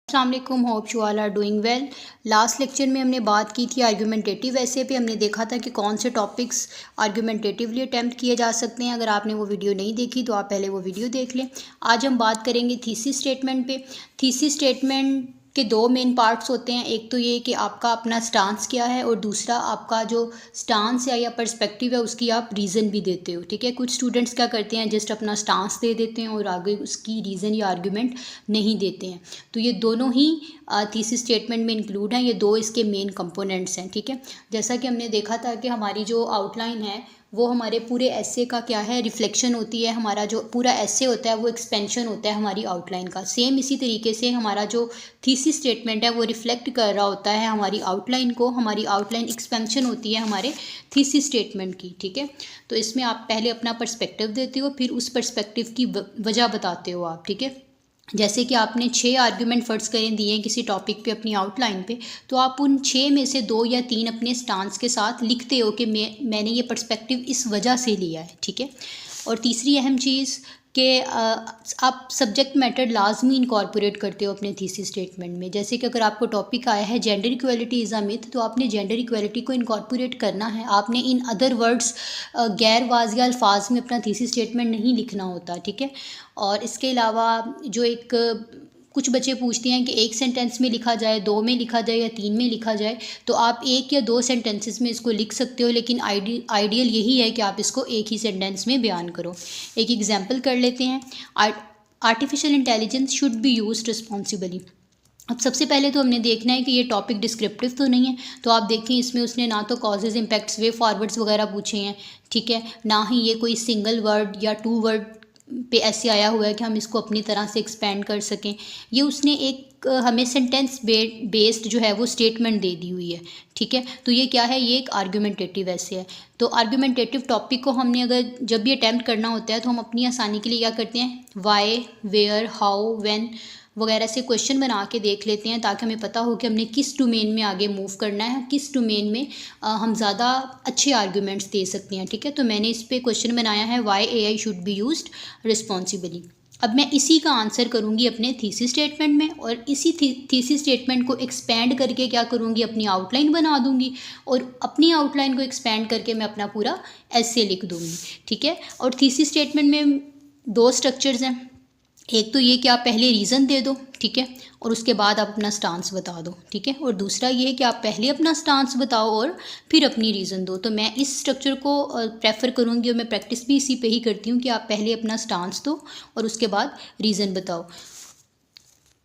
अस्सलाम वालेकुम, hope you all are doing well. Last lecture में हमने बात की थी आर्गूमेंटेटिव ऐसे पे। हमने देखा था कि कौन से टॉपिक्स आर्गूमेंटेटिवली अटैम्प्ट किए जा सकते हैं। अगर आपने वो वीडियो नहीं देखी तो आप पहले वो वीडियो देख लें। आज हम बात करेंगे थीसिस स्टेटमेंट पे। थीसिस स्टेटमेंट के दो मेन पार्ट्स होते हैं। एक तो ये कि आपका अपना स्टांस क्या है, और दूसरा आपका जो स्टांस है या पर्सपेक्टिव है उसकी आप रीज़न भी देते हो। ठीक है, कुछ स्टूडेंट्स क्या करते हैं, जस्ट अपना स्टांस दे देते हैं और आगे उसकी रीज़न या आर्गूमेंट नहीं देते हैं। तो ये दोनों ही थीसिस स्टेटमेंट में इंक्लूड हैं। ये दो इसके मेन कंपोनेंट्स हैं। ठीक है, जैसा कि हमने देखा था कि हमारी जो आउटलाइन है वो हमारे पूरे एसे का क्या है, रिफ्लेक्शन होती है। हमारा जो पूरा एसे होता है वो एक्सपेंशन होता है हमारी आउटलाइन का। सेम इसी तरीके से हमारा जो थीसिस स्टेटमेंट है वो रिफ्लेक्ट कर रहा होता है हमारी आउटलाइन को। हमारी आउटलाइन एक्सपेंशन होती है हमारे थीसिस स्टेटमेंट की। ठीक है, तो इसमें आप पहले अपना पर्सपेक्टिव देते हो, फिर उस पर्सपेक्टिव की वजह बताते हो आप। ठीक है, जैसे कि आपने 6 आर्ग्यूमेंट फर्ज करें दिए हैं किसी टॉपिक पे अपनी आउटलाइन पे, तो आप उन 6 में से 2 या 3 अपने स्टांस के साथ लिखते हो कि मैंने ये पर्सपेक्टिव इस वजह से लिया है। ठीक है, और तीसरी अहम चीज़ कि आप सब्जेक्ट मैटर लाजमी इनकॉर्पोरेट करते हो अपने थीसिस स्टेटमेंट में। जैसे कि अगर आपको टॉपिक आया है gender equality is a myth, तो आपने जेंडर इक्वलिटी को इनकॉर्पोरेट करना है। आपने इन अदर वर्ड्स गैर वाज़िया अल्फाज में अपना थीसिस स्टेटमेंट नहीं लिखना होता। ठीक है, और इसके अलावा जो एक कुछ बच्चे पूछते हैं कि एक सेंटेंस में लिखा जाए, 2 में लिखा जाए या 3 में लिखा जाए, तो आप 1 या 2 सेंटेंसेस में इसको लिख सकते हो, लेकिन आइडियल यही है कि आप इसको एक ही सेंटेंस में बयान करो। एक एग्जांपल कर लेते हैं। Artificial intelligence should be used responsibly. अब सबसे पहले तो हमने देखना है कि ये टॉपिक डिस्क्रिप्टिव तो नहीं है। तो आप देखें इसमें उसने ना तो कॉजेज़, इम्पैक्ट्स, वे फॉरवर्ड्स वगैरह पूछे हैं। ठीक है, ना ही ये कोई सिंगल वर्ड या 2 वर्ड पे ऐसे आया हुआ है कि हम इसको अपनी तरह से एक्सपेंड कर सकें। ये उसने एक हमें सेंटेंस बेस्ड जो है वो स्टेटमेंट दे दी हुई है। ठीक है, तो ये क्या है, ये एक आर्गूमेंटेटिव ऐसे है। तो आर्गूमेंटेटिव टॉपिक को हमने अगर जब भी अटैम्प्ट करना होता है तो हम अपनी आसानी के लिए क्या करते हैं, वाई, वेयर, हाउ, व्हेन वगैरह से क्वेश्चन बना के देख लेते हैं, ताकि हमें पता हो कि हमने किस डोमेन में आगे मूव करना है, किस डोमेन में हम ज़्यादा अच्छे आर्ग्यूमेंट्स दे सकते हैं। ठीक है, तो मैंने इस पे क्वेश्चन बनाया है, why AI should be used responsibly. अब मैं इसी का आंसर करूँगी अपने थीसिस स्टेटमेंट में, और इसी थीसिस स्टेटमेंट को एक्सपेंड करके क्या करूँगी, अपनी आउटलाइन बना दूँगी, और अपनी आउटलाइन को एक्सपेंड करके मैं अपना पूरा एसे लिख दूँगी। ठीक है, और थीसिस स्टेटमेंट में 2 स्ट्रक्चर्स हैं। एक तो ये कि आप पहले रीज़न दे दो, ठीक है, और उसके बाद आप अपना स्टांस बता दो। ठीक है, और दूसरा ये है कि आप पहले अपना स्टांस बताओ और फिर अपनी रीज़न दो। तो मैं इस स्ट्रक्चर को प्रेफर करूँगी, और मैं प्रैक्टिस भी इसी पे ही करती हूँ कि आप पहले अपना स्टांस दो और उसके बाद रीज़न बताओ।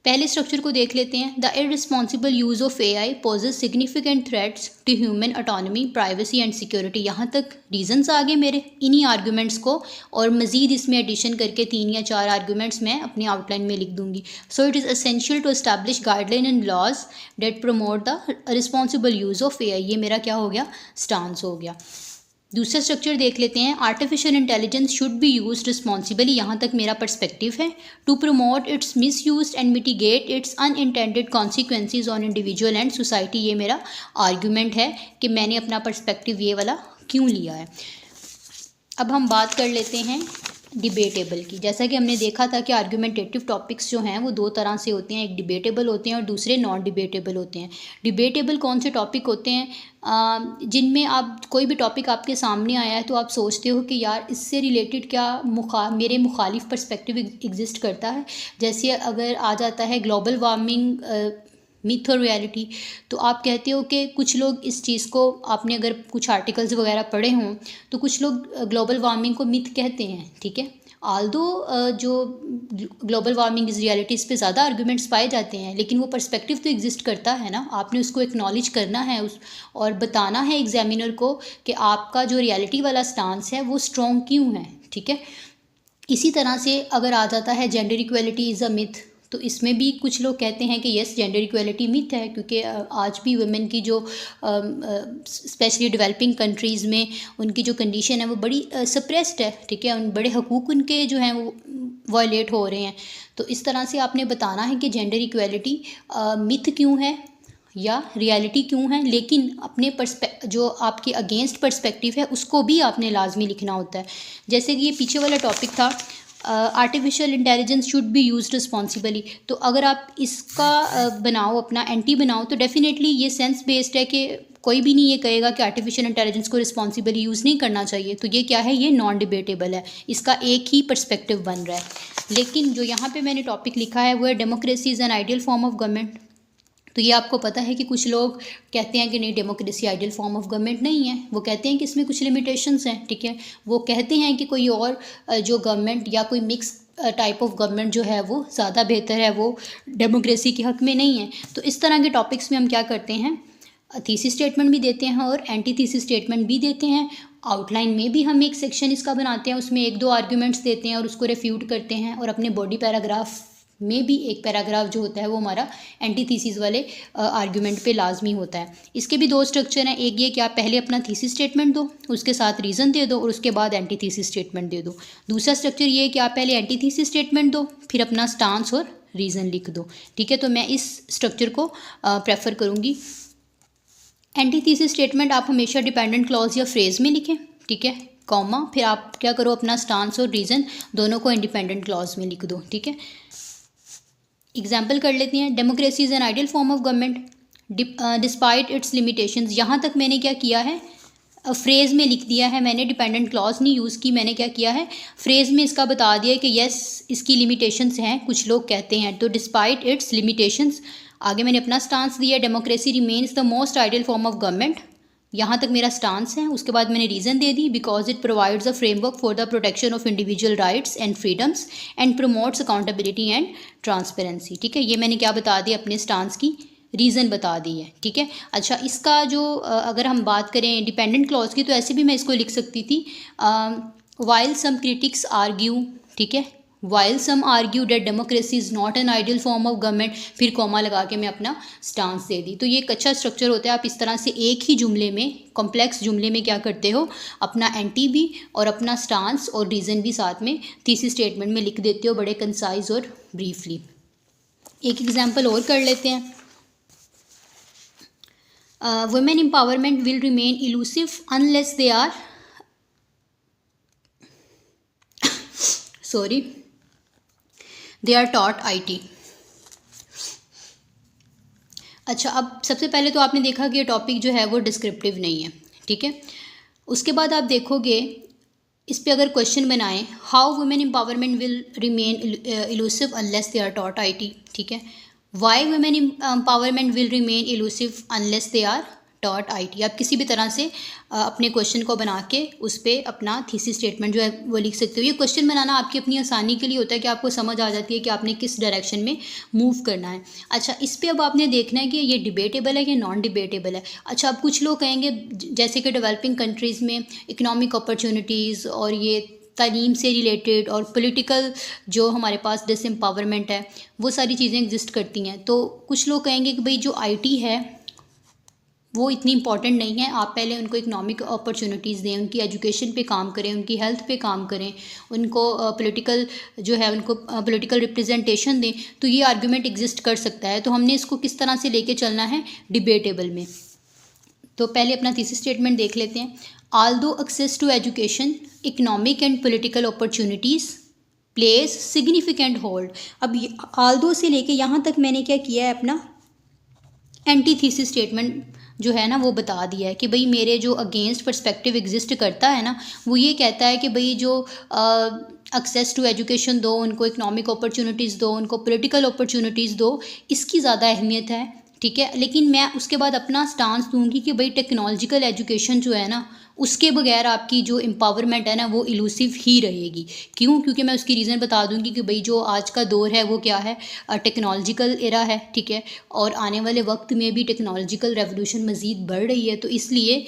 पहले स्ट्रक्चर को देख लेते हैं। The irresponsible use of AI poses significant threats to human autonomy, privacy and security. यहाँ तक रीजंस आ गए मेरे इन्हीं आर्गूमेंट्स को, और मज़ीद इसमें एडिशन करके 3 या 4 आर्गूमेंट्स मैं अपनी आउटलाइन में लिख दूंगी। So it is essential to establish guideline and laws that promote the responsible use of AI. ये मेरा क्या हो गया, स्टांस हो गया। दूसरा स्ट्रक्चर देख लेते हैं। Artificial intelligence should be used responsibly. यहाँ तक मेरा पर्सपेक्टिव है। To promote its misuse and mitigate its unintended consequences on individual and society. ये मेरा आर्ग्यूमेंट है कि मैंने अपना पर्सपेक्टिव ये वाला क्यों लिया है। अब हम बात कर लेते हैं डिबेटेबल की। जैसा कि हमने देखा था कि आर्गूमेंटेटिव टॉपिक्स जो हैं वो 2 तरह से होते हैं, एक डिबेटेबल होते हैं और दूसरे नॉन डिबेटेबल होते हैं। डिबेटेबल कौन से टॉपिक होते हैं, जिनमें आप कोई भी टॉपिक आपके सामने आया है तो आप सोचते हो कि यार इससे रिलेटेड क्या मेरे मुखालिफ पर्सपेक्टिव एग्जिस्ट करता है। जैसे अगर आ जाता है ग्लोबल वार्मिंग मिथ और रियलिटी, तो आप कहते हो कि कुछ लोग इस चीज़ को, आपने अगर कुछ आर्टिकल्स वगैरह पढ़े हों तो कुछ लोग ग्लोबल वार्मिंग को मिथ कहते हैं। ठीक है, आल्दो जो ग्लोबल वार्मिंग इज़ रियलिटी इस पे ज़्यादा आर्गूमेंट्स पाए जाते हैं, लेकिन वो पर्सपेक्टिव तो एग्जिस्ट करता है ना। आपने उसको एक्नॉलेज करना है और बताना है एग्जामिनर को कि आपका जो रियलिटी वाला स्टांस है वो स्ट्रॉन्ग क्यों है। ठीक है, इसी तरह से अगर आ जाता है gender equality is a myth, तो इसमें भी कुछ लोग कहते हैं कि यस जेंडर इक्वलिटी मिथ है, क्योंकि आज भी वुमेन की जो स्पेशली डेवलपिंग कंट्रीज़ में उनकी जो कंडीशन है वो बड़ी सप्रेस्ड है। ठीक है, उन बड़े हकूक़ उनके जो हैं वो वायलेट हो रहे हैं। तो इस तरह से आपने बताना है कि जेंडर इक्वलिटी मिथ क्यों है या रियलिटी क्यों है, लेकिन अपने जो आपके अगेंस्ट पर्सपेक्टिव है उसको भी आपने लाजमी लिखना होता है। जैसे कि ये पीछे वाला टॉपिक था artificial intelligence should be used responsibly. तो अगर आप इसका बनाओ, अपना एंटी बनाओ, तो डेफिनेटली ये सेंस बेस्ड है कि कोई भी नहीं ये कहेगा कि आर्टिफिशियल इंटेलिजेंस को रिस्पॉन्सिबली यूज़ नहीं करना चाहिए। तो ये क्या है, ये नॉन डिबेटेबल है, इसका एक ही पर्सपेक्टिव बन रहा है। लेकिन जो यहाँ पे मैंने टॉपिक लिखा है वो है democracy is an ideal form of government. तो ये आपको पता है कि कुछ लोग कहते हैं कि नहीं, democracy ideal form of government नहीं है। वो कहते हैं कि इसमें कुछ लिमिटेशंस हैं, ठीक है। वो कहते हैं कि कोई और जो गवर्नमेंट या कोई मिक्स टाइप ऑफ गवर्नमेंट जो है वो ज़्यादा बेहतर है, वो डेमोक्रेसी के हक़ में नहीं है। तो इस तरह के टॉपिक्स में हम क्या करते हैं, थीसिस स्टेटमेंट भी देते हैं और एंटी थीसिस स्टेटमेंट भी देते हैं। आउटलाइन में भी हम एक सेक्शन इसका बनाते हैं, उसमें 1-2 आर्ग्यूमेंट्स देते हैं और उसको रेफ्यूट करते हैं। और अपने बॉडी पैराग्राफ में भी एक पैराग्राफ जो होता है वो हमारा एंटी थीसिस वाले आर्ग्यूमेंट पे लाजमी होता है। इसके भी 2 स्ट्रक्चर हैं, एक ये कि आप पहले अपना थीसिस स्टेटमेंट दो, उसके साथ रीज़न दे दो और उसके बाद एंटी थीसिस स्टेटमेंट दे दो। दूसरा स्ट्रक्चर ये है कि आप पहले एंटी थीसिस स्टेटमेंट दो, फिर अपना स्टांस और रीज़न लिख दो, ठीक है। तो मैं इस स्ट्रक्चर को प्रेफर करूँगी। एंटी थीसिस स्टेटमेंट आप हमेशा डिपेंडेंट क्लॉज या फ्रेज़ में लिखें, ठीक है, कॉमा, फिर आप क्या करो, अपना स्टांस और रीज़न दोनों को इंडिपेंडेंट क्लॉज में लिख दो, ठीक है। एग्जाम्पल कर लेते हैं। Democracy is an ideal form of government despite it's limitations. यहाँ तक मैंने क्या किया है, फ्रेज़ में लिख दिया है, मैंने डिपेंडेंट क्लॉज नहीं यूज़ की। मैंने क्या किया है, फ्रेज़ में इसका बता दिया है कि येस इसकी लिमिटेशंस हैं, कुछ लोग कहते हैं। तो डिस्पाइट इट्स लिमिटेशंस, आगे मैंने अपना स्टांस दिया, democracy remains the most ideal form of government. यहाँ तक मेरा स्टांस है। उसके बाद मैंने reason they the, because it provides a framework for the protection of individual rights and freedoms and promotes accountability and transparency, ठीक है। ये मैंने क्या बता दिया, अपने स्टांस की रीज़न बता दी है, ठीक है। अच्छा, इसका जो अगर हम बात करें डिपेंडेंट क्लॉज की, तो ऐसे भी मैं इसको लिख सकती थी, वाइल सम क्रिटिक्स आर्ग्यू, ठीक है, while some argue that democracy is not an ideal form of government, फिर कॉमा लगा के मैं अपना स्टांस दे दी। तो ये एक अच्छा स्ट्रक्चर होता है। आप इस तरह से एक ही जुमले में, कॉम्प्लेक्स जुमले में क्या करते हो, अपना एंटी भी और अपना स्टांस और रीज़न भी साथ में थीसिस स्टेटमेंट में लिख देते हो, बड़े कंसाइज और ब्रीफली। एक एग्जाम्पल और कर लेते हैं। Women empowerment will remain elusive unless they are they are taught IT। अच्छा, अब सबसे पहले तो आपने देखा कि ये टॉपिक जो है वो डिस्क्रिप्टिव नहीं है, ठीक है। उसके बाद आप देखोगे इस पे अगर क्वेश्चन बनाएं, how women empowerment will remain elusive unless they are taught IT, ठीक है। Why women empowerment will remain elusive unless they are taught IT। आप किसी भी तरह से अपने क्वेश्चन को बना के उस पर अपना थीसिस स्टेटमेंट जो है वो लिख सकते हो। ये क्वेश्चन बनाना आपकी अपनी आसानी के लिए होता है कि आपको समझ आ जाती है कि आपने किस डायरेक्शन में मूव करना है। अच्छा, इस पे अब आपने देखना है कि ये डिबेटेबल है कि नॉन डिबेटेबल है। अच्छा, अब कुछ लोग कहेंगे जैसे कि डेवलपिंग कंट्रीज़ में इकनॉमिक अपॉर्चुनिटीज़ और ये तालीम से रिलेटेड और पॉलिटिकल जो हमारे पास डिसएम्पावरमेंट है, वो सारी चीज़ें एग्जिस्ट करती हैं। तो कुछ लोग कहेंगे कि भाई जो IT है वो इतनी इंपॉर्टेंट नहीं है, आप पहले उनको इकनॉमिक अपॉर्चुनिटीज़ दें, उनकी एजुकेशन पे काम करें, उनकी हेल्थ पे काम करें, उनको पॉलिटिकल जो है उनको पॉलिटिकल रिप्रेजेंटेशन दें। तो ये आर्गुमेंट एग्जिस्ट कर सकता है। तो हमने इसको किस तरह से लेके चलना है, डिबेटेबल में। तो पहले अपना थीसिस स्टेटमेंट देख लेते हैं। Although access to education, economic and political opportunities place significant hold. अब ऑल्दो से लेके यहाँ तक मैंने क्या किया है, अपना एंटी थीसिस स्टेटमेंट जो है ना वो बता दिया है कि भाई मेरे जो अगेंस्ट पर्सपेक्टिव एग्जिस्ट करता है ना, वो ये कहता है कि भाई जो एक्सेस टू एजुकेशन दो, उनको इकनॉमिक अपॉर्चुनिटीज़ दो, उनको पॉलिटिकल अपॉर्चुनिटीज़ दो, इसकी ज़्यादा अहमियत है, ठीक है। लेकिन मैं उसके बाद अपना स्टांस दूंगी कि भाई टेक्नोलॉजिकल एजुकेशन जो है ना, उसके बगैर आपकी जो एम्पावरमेंट है ना वो इलूसिव ही रहेगी। क्यों? क्योंकि मैं उसकी रीज़न बता दूंगी कि भाई जो आज का दौर है वो क्या है, टेक्नोलॉजिकल एरा है, ठीक है। और आने वाले वक्त में भी टेक्नोलॉजिकल रेवोल्यूशन मज़ीद बढ़ रही है। तो इसलिए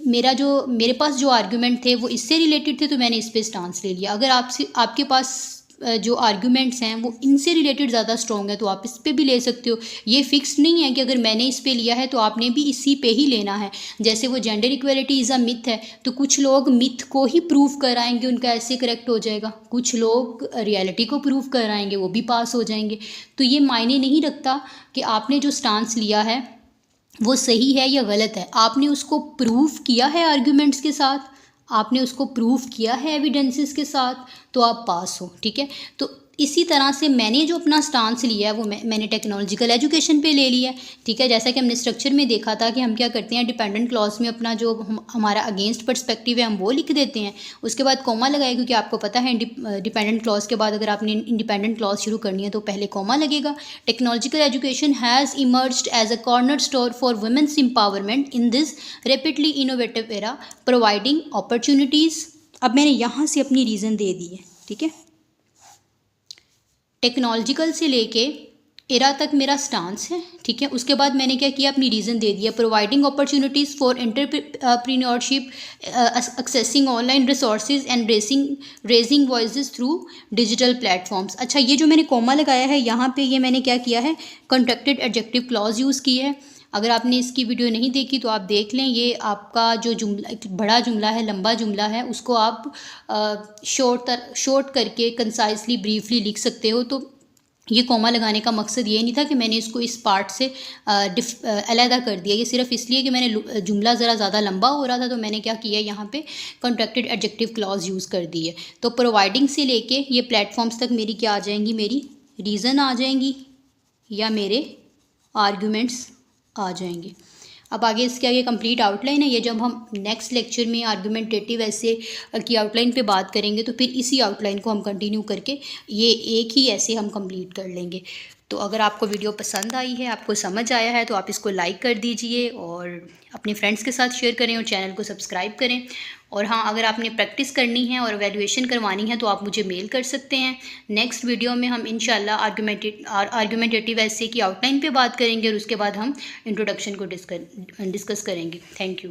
मेरे पास जो आर्गूमेंट थे वो इससे रिलेटेड थे, तो मैंने इस पर स्टांस ले लिया। अगर आपके पास जो आर्गुमेंट्स हैं वो इनसे रिलेटेड ज़्यादा स्ट्रॉन्ग है तो आप इस पे भी ले सकते हो। ये फिक्स नहीं है कि अगर मैंने इस पे लिया है तो आपने भी इसी पे ही लेना है। जैसे वो gender equality is a myth है, तो कुछ लोग मिथ को ही प्रूव कराएंगे, उनका ऐसे करेक्ट हो जाएगा। कुछ लोग रियलिटी को प्रूव कराएंगे, वो भी पास हो जाएंगे। तो ये मायने नहीं रखता कि आपने जो स्टांस लिया है वो सही है या गलत है। आपने उसको प्रूव किया है आर्गुमेंट्स के साथ, आपने उसको प्रूव किया है एविडेंसेस के साथ, तो आप पास हो। ठीक है, तो इसी तरह से मैंने जो अपना स्टांस लिया है वो मैंने टेक्नोलॉजिकल एजुकेशन पे ले लिया है। ठीक है, जैसा कि हमने स्ट्रक्चर में देखा था कि हम क्या करते हैं, डिपेंडेंट क्लॉज में अपना जो हमारा अगेंस्ट पर्सपेक्टिव है हम वो लिख देते हैं, उसके बाद कॉमा लगाए, क्योंकि आपको पता है डिपेंडेंट क्लॉज के बाद अगर आपने इंडिपेंडेंट क्लॉज शुरू करनी है तो पहले कॉमा लगेगा। Technological education has emerged as a corner store for women's empowerment in this rapidly innovative era providing opportunities. अब मैंने यहाँ से अपनी रीज़न दे दी है। ठीक है, टेक्नोलॉजिकल से लेके एरा तक मेरा स्टांस है। ठीक है, उसके बाद मैंने क्या किया, अपनी रीज़न दे दिया। Providing opportunities for entrepreneurship, accessing online resources and raising voices through digital platforms. अच्छा, ये जो मैंने कॉमा लगाया है यहाँ पे, ये मैंने क्या किया है, कंट्रैक्टेड एडजेक्टिव क्लॉज यूज़ की है। अगर आपने इसकी वीडियो नहीं देखी तो आप देख लें। ये आपका जो जुमला, एक बड़ा जुमला है, लंबा जुमला है, उसको आप शॉर्ट करके कंसाइसली ब्रीफली लिख सकते हो। तो ये कॉमा लगाने का मकसद ये नहीं था कि मैंने इसको इस पार्ट से अलहदा कर दिया, ये सिर्फ इसलिए कि मैंने जुमला ज़रा ज़्यादा लंबा हो रहा था, तो मैंने क्या किया, यहाँ पे कॉन्ट्रैक्टेड एडजेक्टिव क्लॉज यूज़ कर दी है। तो प्रोवाइडिंग से लेके ये प्लेटफॉर्म्स तक मेरी क्या आ जाएंगी, मेरी रीज़न आ जाएंगी या मेरे आर्ग्यूमेंट्स आ जाएंगे। अब आगे इसके आगे कंप्लीट आउटलाइन है। ये जब हम नेक्स्ट लेक्चर में आर्गुमेंटेटिव ऐसे की आउटलाइन पे बात करेंगे तो फिर इसी आउटलाइन को हम कंटिन्यू करके ये एक ही ऐसे हम कंप्लीट कर लेंगे। तो अगर आपको वीडियो पसंद आई है, आपको समझ आया है, तो आप इसको लाइक कर दीजिए और अपने फ्रेंड्स के साथ शेयर करें और चैनल को सब्सक्राइब करें। और हाँ, अगर आपने प्रैक्टिस करनी है और वैल्यूएशन करवानी है तो आप मुझे मेल कर सकते हैं। नेक्स्ट वीडियो में हम इंशाल्लाह आर्गुमेंटेटिव ऐसे की आउटलाइन पे बात करेंगे और उसके बाद हम इंट्रोडक्शन को डिस्कस करेंगे। Thank you.